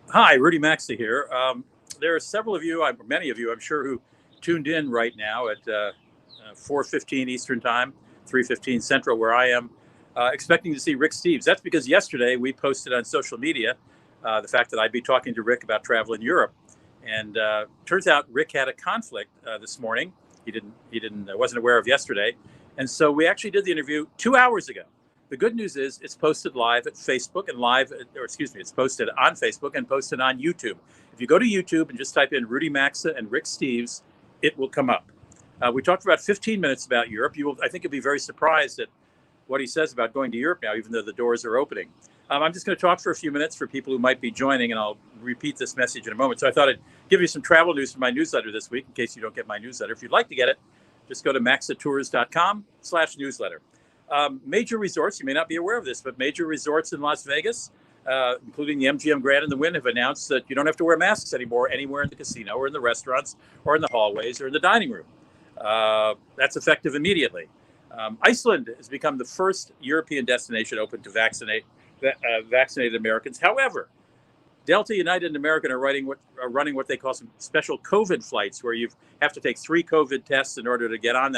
Hi, Rudy Maxa here. There are several of you, many of you, I'm sure, who tuned in right now at 4:15 Eastern Time, 3:15 Central, where I am, expecting to see Rick Steves. That's because yesterday we posted on social media the fact that I'd be talking to Rick about travel in Europe, and turns out Rick had a conflict this morning. He wasn't aware of yesterday, and so we actually did the interview 2 hours ago. The good news is it's posted live at Facebook and it's posted on Facebook and posted on YouTube. If you go to YouTube and just type in Rudy Maxa and Rick Steves, it will come up. We talked for about 15 minutes about Europe. I think you'll be very surprised at what he says about going to Europe now, even though the doors are opening. I'm just going to talk for a few minutes for people who might be joining, and I'll repeat this message in a moment. So I thought I'd give you some travel news from my newsletter this week, in case you don't get my newsletter. If you'd like to get it, just go to maxatours.com/newsletter. Major resorts, you may not be aware of this, but major resorts in Las Vegas, including the MGM Grand and the Wynn, have announced that you don't have to wear masks anymore anywhere in the casino or in the restaurants or in the hallways or in the dining room. That's effective immediately. Iceland has become the first European destination open to vaccinated Americans. However, Delta, United, and American are running what they call some special COVID flights, where you have to take 3 COVID tests in order to get on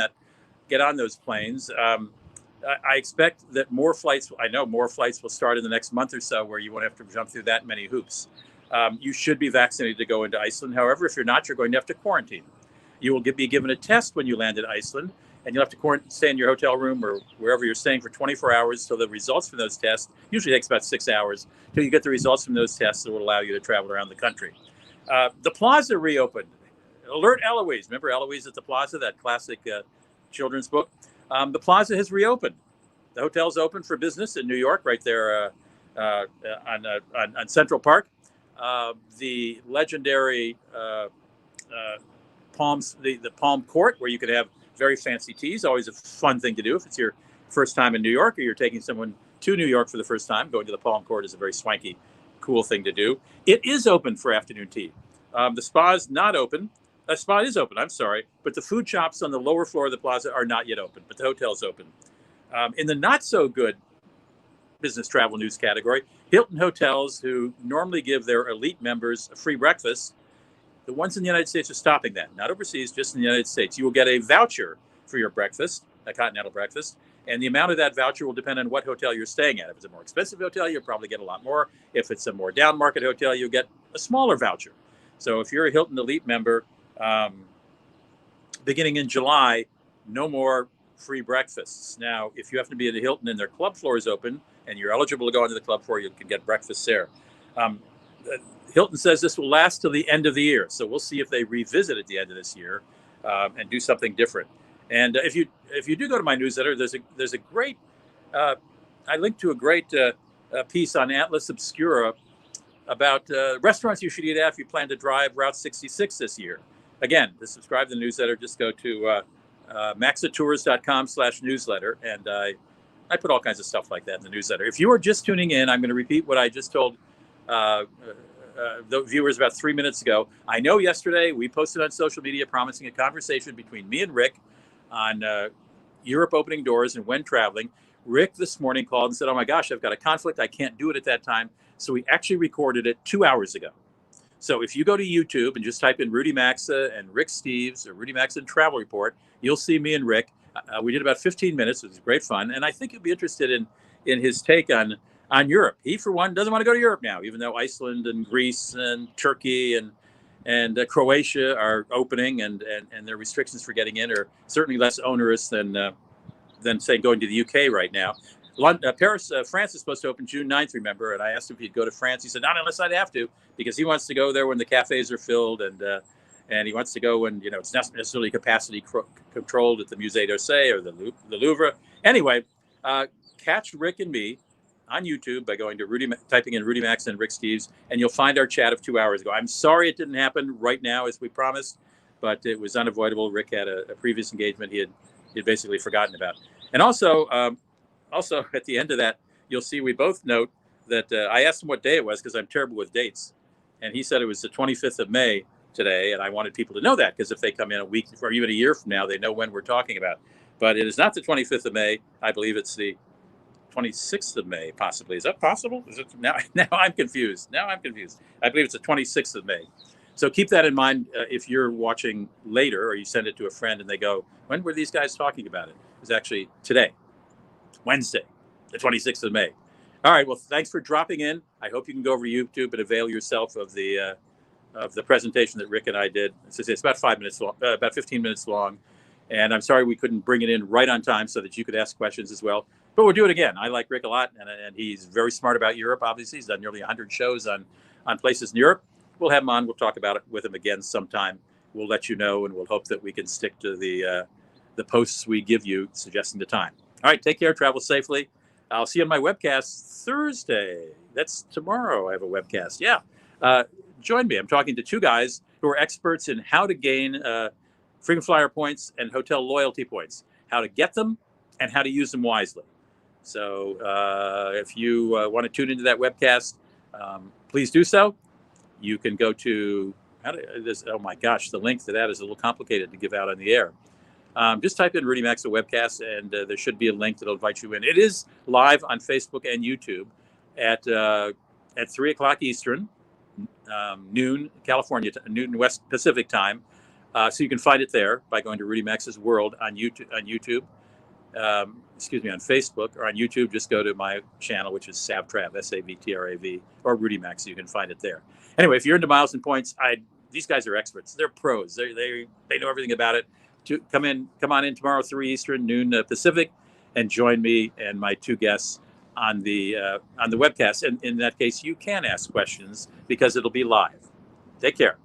those planes. I expect that more flights will start in the next month or so, where you won't have to jump through that many hoops. You should be vaccinated to go into Iceland. However, if you're not, you're going to have to quarantine. You will be given a test when you land in Iceland, and you'll have to stay in your hotel room or wherever you're staying for 24 hours. So the results from those tests usually takes about 6 hours till you get the results from those tests that will allow you to travel around the country. The Plaza reopened. Alert Eloise. Remember Eloise at the Plaza, that classic children's book? The Plaza has reopened. The hotel's open for business in New York, right there on Central Park. The legendary the Palm Court, where you could have very fancy teas, always a fun thing to do if it's your first time in New York or you're taking someone to New York for the first time. Going to the Palm Court is a very swanky, cool thing to do. It is open for afternoon tea. The spa is not open. The spa is open, I'm sorry, but the food shops on the lower floor of the plaza are not yet open, but the hotel's open. In the not so good business travel news category, Hilton Hotels, who normally give their elite members a free breakfast, the ones in the United States are stopping that. Not overseas, just in the United States. You will get a voucher for your breakfast, a continental breakfast, and the amount of that voucher will depend on what hotel you're staying at. If it's a more expensive hotel, you'll probably get a lot more. If it's a more down market hotel, you'll get a smaller voucher. So if you're a Hilton Elite member, beginning in July, no more free breakfasts. Now, if you happen to be at a Hilton and their club floor is open and you're eligible to go into the club floor, you can get breakfast there. Hilton says this will last till the end of the year. So we'll see if they revisit at the end of this year and do something different. And if you do go to my newsletter, there's a great, I linked to a great piece on Atlas Obscura about restaurants you should eat at if you plan to drive Route 66 this year. Again, to subscribe to the newsletter, just go to maxatours.com/newsletter, and I put all kinds of stuff like that in the newsletter. If you are just tuning in, I'm going to repeat what I just told the viewers about 3 minutes ago. I know yesterday we posted on social media promising a conversation between me and Rick on Europe opening doors and when traveling. Rick this morning called and said, "Oh my gosh, I've got a conflict. I can't do it at that time." So we actually recorded it 2 hours ago. So if you go to YouTube and just type in Rudy Maxa and Rick Steves or Rudy Maxa and Travel Report, you'll see me and Rick. We did about 15 minutes. It was great fun. And I think you'll be interested in his take on Europe. He, for one, doesn't want to go to Europe now, even though Iceland and Greece and Turkey and Croatia are opening, and their restrictions for getting in are certainly less onerous than say going to the UK right now. France is supposed to open June 9th, remember? And I asked him if he'd go to France. He said, not unless I'd have to, because he wants to go there when the cafes are filled, and he wants to go when it's not necessarily capacity controlled at the Musée d'Orsay or the Louvre. Anyway, catch Rick and me on YouTube by going to typing in Rudy Maxa and Rick Steves, and you'll find our chat of 2 hours ago. I'm sorry it didn't happen right now as we promised, but it was unavoidable. Rick had a previous engagement he he'd basically forgotten about. And also at the end of that, you'll see we both note that I asked him what day it was because I'm terrible with dates, and he said it was the 25th of May today, and I wanted people to know that because if they come in a week or even a year from now, they know when we're talking about. But it is not the 25th of May. I believe it's the 26th of May, possibly. Is that possible? Is it now? Now I'm confused. I believe it's the 26th of May. So keep that in mind if you're watching later or you send it to a friend and they go, when were these guys talking about it? It was actually today, Wednesday, the 26th of May. All right. Well, thanks for dropping in. I hope you can go over to YouTube and avail yourself of the presentation that Rick and I did. It's about 5 minutes long, about 15 minutes long. And I'm sorry we couldn't bring it in right on time so that you could ask questions as well. But we'll do it again. I like Rick a lot, and he's very smart about Europe, obviously. He's done nearly 100 shows on places in Europe. We'll have him on. We'll talk about it with him again sometime. We'll let you know, and we'll hope that we can stick to the posts we give you suggesting the time. All right, take care. Travel safely. I'll see you on my webcast Thursday. That's tomorrow. I have a webcast. Yeah. Join me. I'm talking to two guys who are experts in how to gain frequent flyer points and hotel loyalty points, how to get them and how to use them wisely. So if you want to tune into that webcast, please do so. You can go to, oh my gosh, the link to that is a little complicated to give out on the air. Just type in Rudy Maxa webcast, and there should be a link that'll invite you in. It is live on Facebook and YouTube at 3 o'clock Eastern, noon California, noon West Pacific time. So you can find it there by going to Rudy Maxa's World on YouTube. On Facebook, or on YouTube, just go to my channel, which is Savtrav, Savtrav, or Rudy Maxa. You can find it there. Anyway, if you're into miles and points, these guys are experts. They're pros. They know everything about it. Come on in tomorrow, 3 Eastern, noon Pacific, and join me and my two guests on the webcast. And in that case, you can ask questions because it'll be live. Take care.